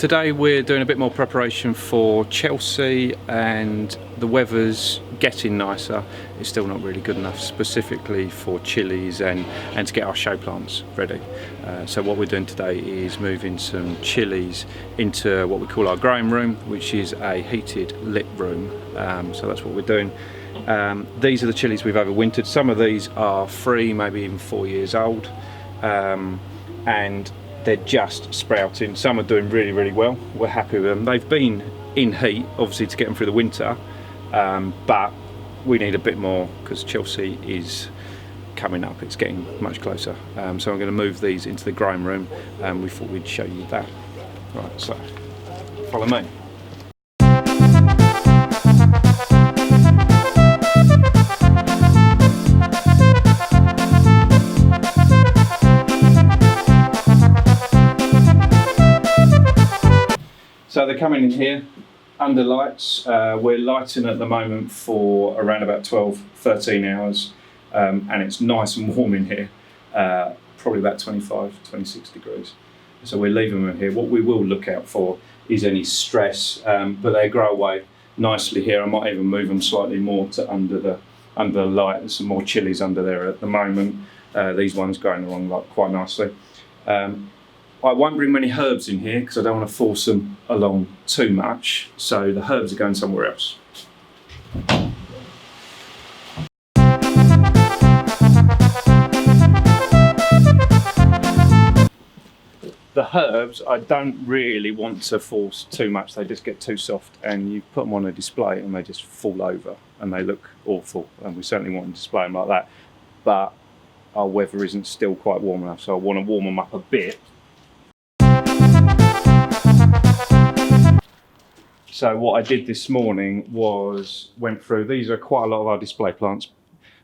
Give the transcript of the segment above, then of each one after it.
Today we're doing a bit more preparation for Chelsea, and the weather's getting nicer. It's still not really good enough specifically for chillies and to get our show plants ready. So what we're doing today is moving some chillies into what we call our growing room, which is a heated lit room. So that's what we're doing. These are the chillies we've overwintered. Some of these are 3, maybe even 4 years old, and they're just sprouting. Some are doing really well. We're happy with them. They've been in heat, obviously, to get them through the winter, but we need a bit more because Chelsea is coming up. It's getting much closer. So I'm going to move these into the growing room, and we thought we'd show you that. Right, so follow me. So they're coming in here under lights. We're lighting at the moment for around about 12-13 hours, and it's nice and warm in here, probably about 25-26 degrees. So we're leaving them in here. What we will look out for is any stress, but they grow away nicely here. I might even move them slightly more to under the light. There's some more chillies under there at the moment. These ones growing along like quite nicely. I won't bring many herbs in here because I don't want to force them along too much, so the herbs are going somewhere else. The herbs, I don't really want to force too much. They just get too soft, and you put them on a display and they just fall over and they look awful, and we certainly want to display them like that. But our weather isn't still quite warm enough, so I want to warm them up a bit. So what I did this morning was went through, these are quite a lot of our display plants,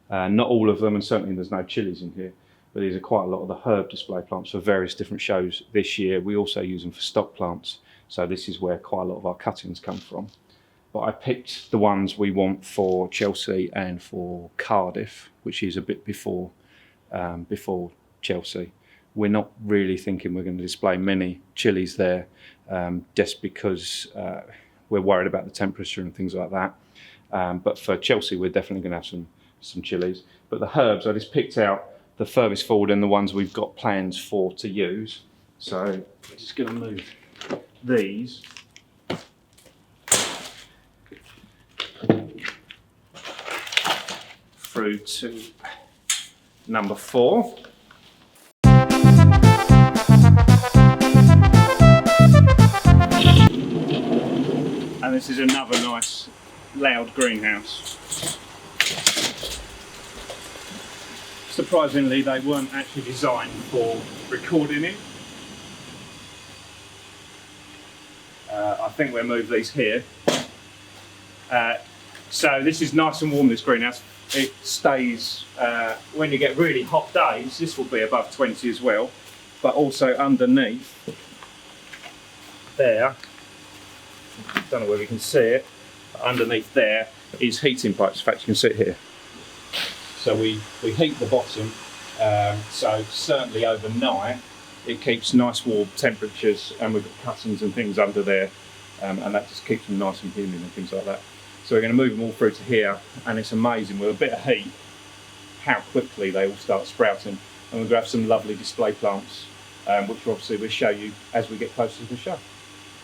not all of them, and certainly there's no chillies in here, but these are quite a lot of the herb display plants for various different shows this year. We also use them for stock plants, so this is where quite a lot of our cuttings come from. But I picked the ones we want for Chelsea and for Cardiff, which is a bit before Chelsea. We're not really thinking we're going to display many chillies there, just because we're worried about the temperature and things like that. But for Chelsea, we're definitely going to have some chillies. But the herbs, I just picked out the furthest forward and the ones we've got plans for to use. So I'm just going to move these through to number 4. And this is another nice loud greenhouse. Surprisingly, they weren't actually designed for recording in. I think we'll move these here. So this is nice and warm, this greenhouse. It stays, when you get really hot days, this will be above 20 as well, but also underneath there, don't know whether you can see it, but underneath there is heating pipes. In fact, you can see it here. So we heat the bottom, so certainly overnight it keeps nice warm temperatures, and we've got cuttings and things under there, and that just keeps them nice and humid and things like that. So we're going to move them all through to here, and it's amazing with a bit of heat how quickly they all start sprouting, and we're going to have some lovely display plants, which obviously we'll show you as we get closer to the show.